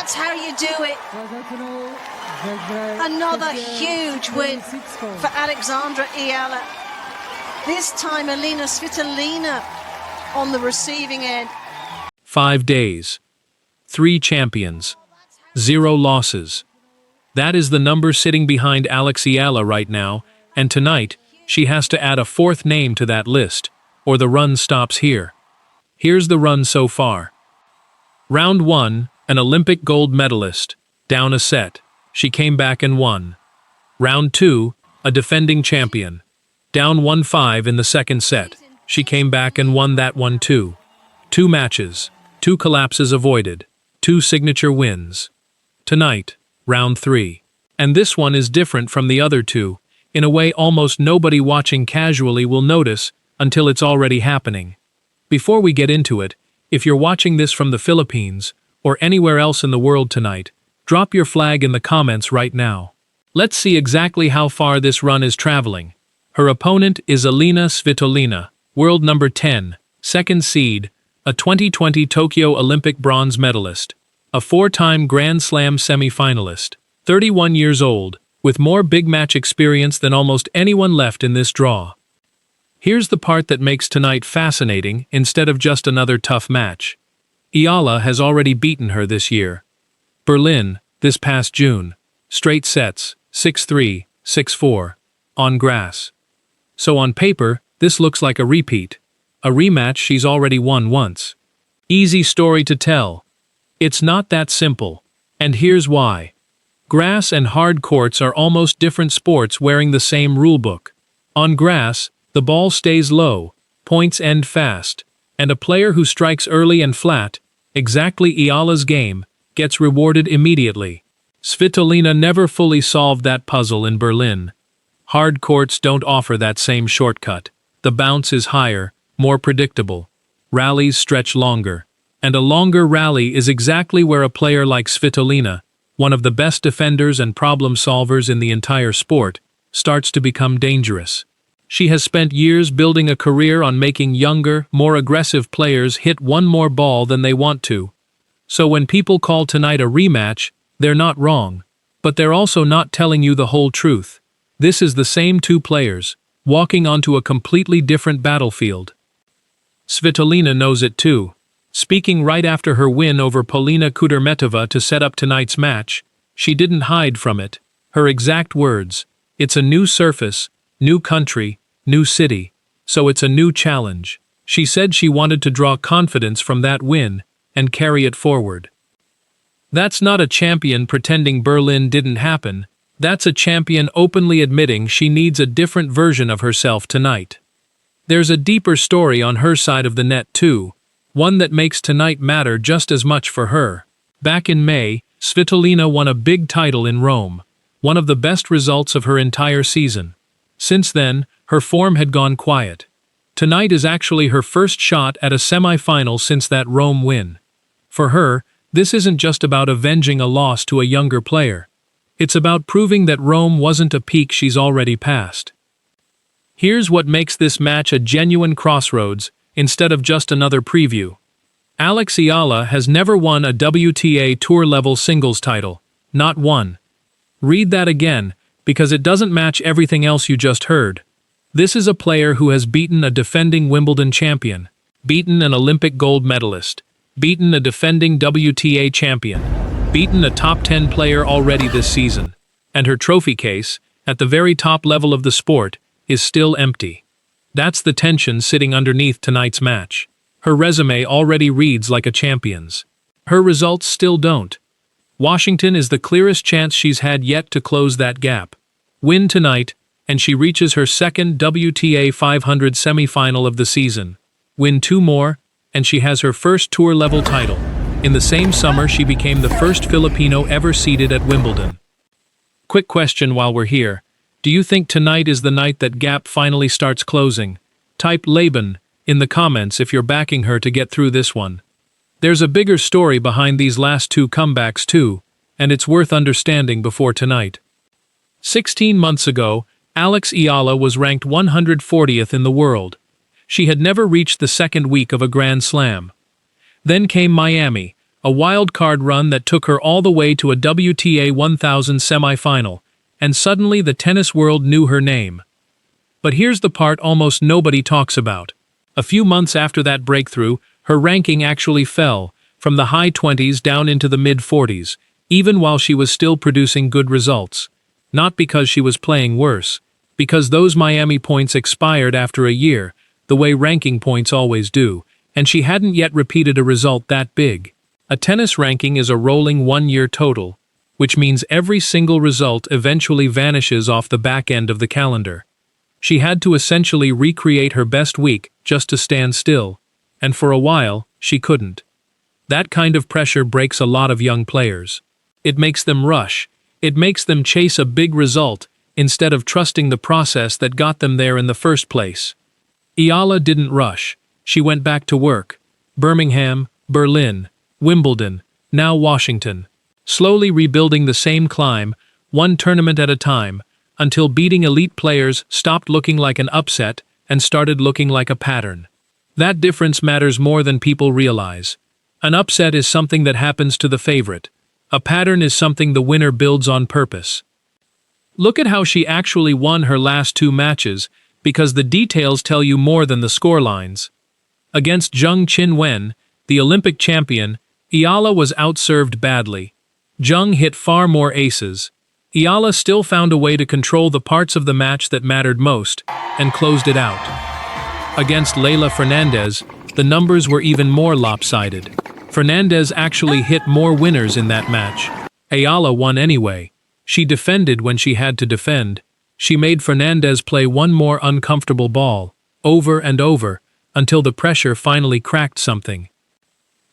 that's how you do it. Another huge win for Alexandra Eala. This time Elina Svitolina on the receiving end. 5 days, 3 champions, 0 losses. That is the number sitting behind Alex Eala right now, and tonight she has to add a 4th name to that list, or the run stops here. Here's the run so far. Round 1, an Olympic gold medalist, down a set. She came back and won. Round 2, a defending champion, down 1-5 in the second set. She came back and won that one too. 2 matches, 2 collapses avoided, 2 signature wins. Tonight, round 3. And this one is different from the other 2, in a way almost nobody watching casually will notice until it's already happening. Before we get into it, if you're watching this from the Philippines, or anywhere else in the world tonight, drop your flag in the comments right now. Let's see exactly how far this run is traveling. Her opponent is Elina Svitolina, world number 10, 2nd seed, a 2020 Tokyo Olympic bronze medalist, a 4-time Grand Slam semi-finalist, 31 years old, with more big match experience than almost anyone left in this draw. Here's the part that makes tonight fascinating instead of just another tough match. Eala has already beaten her this year. Berlin, this past June, straight sets, 6-3, 6-4, on grass. So on paper, this looks like a repeat. A rematch she's already won once. Easy story to tell. It's not that simple. And here's why. Grass and hard courts are almost different sports wearing the same rulebook. On grass, the ball stays low, points end fast, and a player who strikes early and flat, exactly Eala's game, gets rewarded immediately. Svitolina never fully solved that puzzle in Berlin. Hard courts don't offer that same shortcut. The bounce is higher, more predictable. Rallies stretch longer. And a longer rally is exactly where a player like Svitolina, one of the best defenders and problem solvers in the entire sport, starts to become dangerous. She has spent years building a career on making younger, more aggressive players hit one more ball than they want to. So when people call tonight a rematch, they're not wrong. But they're also not telling you the whole truth. This is the same 2 players, walking onto a completely different battlefield. Svitolina knows it too. Speaking right after her win over Polina Kudermetova to set up tonight's match, she didn't hide from it. Her exact words, "It's a new surface, new country, new city, so it's a new challenge." She said she wanted to draw confidence from that win and carry it forward. That's not a champion pretending Berlin didn't happen. That's a champion openly admitting she needs a different version of herself tonight. There's a deeper story on her side of the net too, one that makes tonight matter just as much for her. Back in May, Svitolina won a big title in Rome, one of the best results of her entire season. Since then, her form had gone quiet. Tonight is actually her first shot at a semi-final since that Rome win. For her, this isn't just about avenging a loss to a younger player. It's about proving that Rome wasn't a peak she's already passed. Here's what makes this match a genuine crossroads, instead of just another preview. Alex Eala has never won a WTA Tour-level singles title. Not one. Read that again, because it doesn't match everything else you just heard. This is a player who has beaten a defending Wimbledon champion, beaten an Olympic gold medalist, beaten a defending WTA champion, beaten a top 10 player already this season, and her trophy case, at the very top level of the sport, is still empty. That's the tension sitting underneath tonight's match. Her resume already reads like a champion's. Her results still don't. Washington is the clearest chance she's had yet to close that gap. Win tonight, and she reaches her second WTA 500 semifinal of the season. Win 2 more, and she has her first tour-level title. In the same summer, she became the first Filipino ever seeded at Wimbledon. Quick question while we're here. Do you think tonight is the night that gap finally starts closing? Type Laban in the comments if you're backing her to get through this one. There's a bigger story behind these last 2 comebacks too, and it's worth understanding before tonight. 16 months ago, Alex Eala was ranked 140th in the world. She had never reached the second week of a Grand Slam. Then came Miami, A wild card run that took her all the way to a WTA 1000 semifinal, and suddenly the tennis world knew her name. But here's the part almost nobody talks about. A few months after that breakthrough, her ranking actually fell, from the high 20s down into the mid-40s, even while she was still producing good results. Not because she was playing worse, because those Miami points expired after a year, the way ranking points always do, and she hadn't yet repeated a result that big. A tennis ranking is a rolling one-year total, which means every single result eventually vanishes off the back end of the calendar. She had to essentially recreate her best week just to stand still, and for a while, she couldn't. That kind of pressure breaks a lot of young players. It makes them rush. It makes them chase a big result instead of trusting the process that got them there in the first place. Eala didn't rush. She went back to work. Birmingham, Berlin, Wimbledon, now Washington. Slowly rebuilding the same climb, one tournament at a time, until beating elite players stopped looking like an upset and started looking like a pattern. That difference matters more than people realize. An upset is something that happens to the favorite. A pattern is something the winner builds on purpose. Look at how she actually won her last two matches, because the details tell you more than the scorelines. Against Zheng Qinwen, the Olympic champion, Eala was outserved badly. Zheng hit far more aces. Eala still found a way to control the parts of the match that mattered most, and closed it out. Against Leylah Fernandez, the numbers were even more lopsided. Fernandez actually hit more winners in that match. Eala won anyway. She defended when she had to defend. She made Fernandez play one more uncomfortable ball, over and over, until the pressure finally cracked something.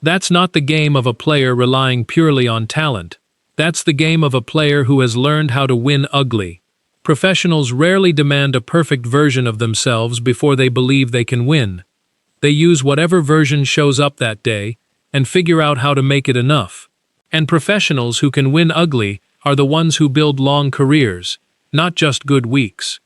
That's not the game of a player relying purely on talent. That's the game of a player who has learned how to win ugly. Professionals rarely demand a perfect version of themselves before they believe they can win. They use whatever version shows up that day and figure out how to make it enough. And professionals who can win ugly are the ones who build long careers, not just good weeks.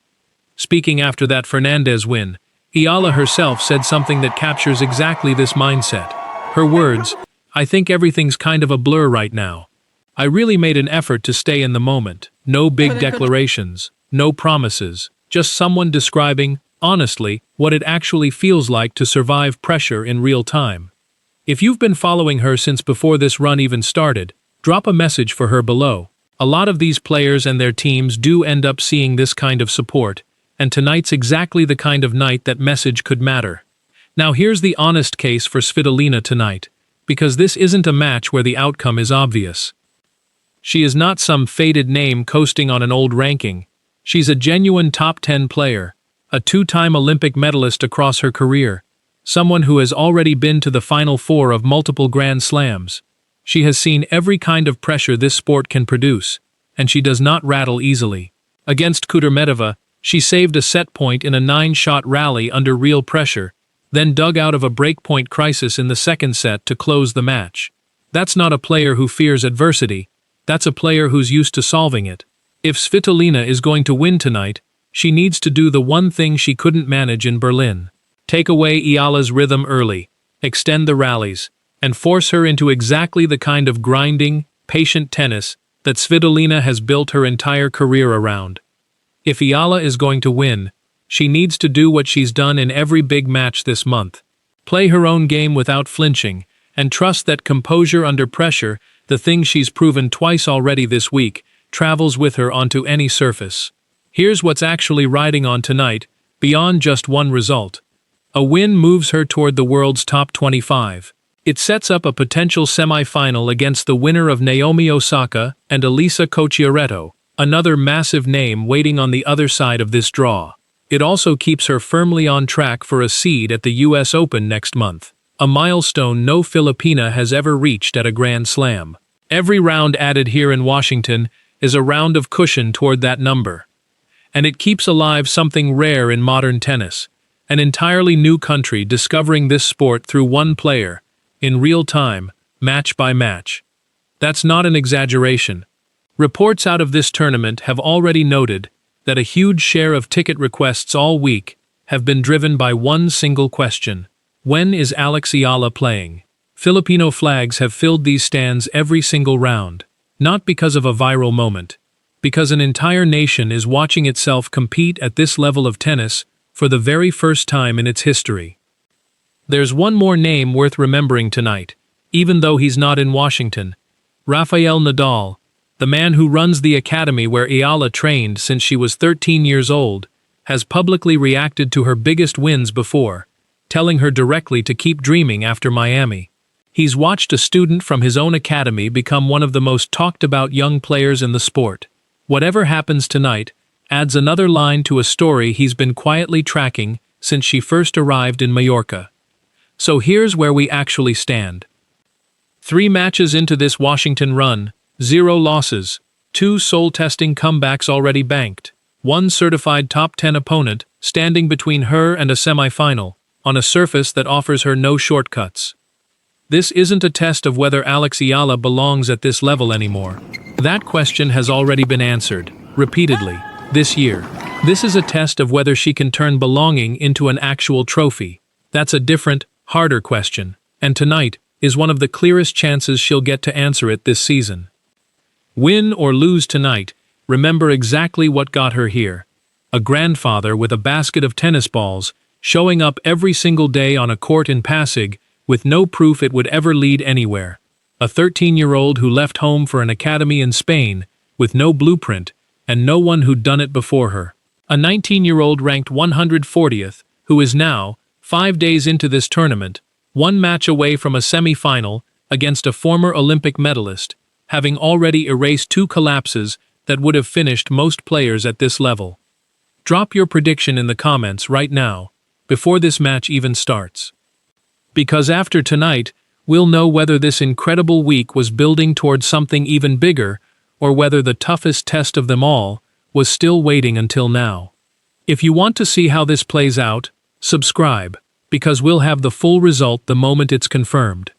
Speaking after that Fernandez win, Eala herself said something that captures exactly this mindset. Her words, "I think everything's kind of a blur right now. I really made an effort to stay in the moment. No big declarations, no promises, just someone describing, honestly, what it actually feels like to survive pressure in real time." If you've been following her since before this run even started, drop a message for her below. A lot of these players and their teams do end up seeing this kind of support, and tonight's exactly the kind of night that message could matter. Now here's the honest case for Svitolina tonight, because this isn't a match where the outcome is obvious. She is not some faded name coasting on an old ranking. She's a genuine top 10 player, a two-time Olympic medalist across her career, someone who has already been to the Final Four of multiple Grand Slams. She has seen every kind of pressure this sport can produce, and she does not rattle easily. Against Kudermetova, she saved a set point in a 9-shot rally under real pressure, then dug out of a breakpoint crisis in the second set to close the match. That's not a player who fears adversity. That's a player who's used to solving it. If Svitolina is going to win tonight, she needs to do the one thing she couldn't manage in Berlin. Take away Eala's rhythm early, extend the rallies, and force her into exactly the kind of grinding, patient tennis that Svitolina has built her entire career around. If Eala is going to win, she needs to do what she's done in every big match this month. Play her own game without flinching, and trust that composure under pressure, the thing she's proven twice already this week, travels with her onto any surface. Here's what's actually riding on tonight, beyond just one result. A win moves her toward the world's top 25. It sets up a potential semi-final against the winner of Naomi Osaka and Elisa Cocchiaretto, another massive name waiting on the other side of this draw. It also keeps her firmly on track for a seed at the US Open next month, a milestone no Filipina has ever reached at a Grand Slam. Every round added here in Washington is a round of cushion toward that number. And it keeps alive something rare in modern tennis, an entirely new country discovering this sport through one player, in real time, match by match. That's not an exaggeration. Reports out of this tournament have already noted that a huge share of ticket requests all week have been driven by one single question: when is Eala playing? Filipino flags have filled these stands every single round, not because of a viral moment, because an entire nation is watching itself compete at this level of tennis for the very first time in its history. There's one more name worth remembering tonight, even though he's not in Washington. Rafael Nadal, the man who runs the academy where Eala trained since she was 13 years old, has publicly reacted to her biggest wins before, telling her directly to keep dreaming after Miami. He's watched a student from his own academy become one of the most talked-about young players in the sport. Whatever happens tonight adds another line to a story he's been quietly tracking since she first arrived in Mallorca. So here's where we actually stand. 3 matches into this Washington run, 0 losses, 2 soul-testing comebacks already banked, 1 certified top 10 opponent standing between her and a semifinal, on a surface that offers her no shortcuts. This isn't a test of whether Eala belongs at this level anymore. That question has already been answered, repeatedly, this year. This is a test of whether she can turn belonging into an actual trophy. That's a different, harder question, and tonight is one of the clearest chances she'll get to answer it this season. Win or lose tonight, remember exactly what got her here. A grandfather with a basket of tennis balls, showing up every single day on a court in Pasig, with no proof it would ever lead anywhere. A 13-year-old who left home for an academy in Spain, with no blueprint, and no one who'd done it before her. A 19-year-old ranked 140th, who is now, 5 days into this tournament, 1 match away from a semi-final against a former Olympic medalist, having already erased 2 collapses that would have finished most players at this level. Drop your prediction in the comments right now, before this match even starts. Because after tonight, we'll know whether this incredible week was building towards something even bigger, or whether the toughest test of them all was still waiting until now. If you want to see how this plays out, subscribe, because we'll have the full result the moment it's confirmed.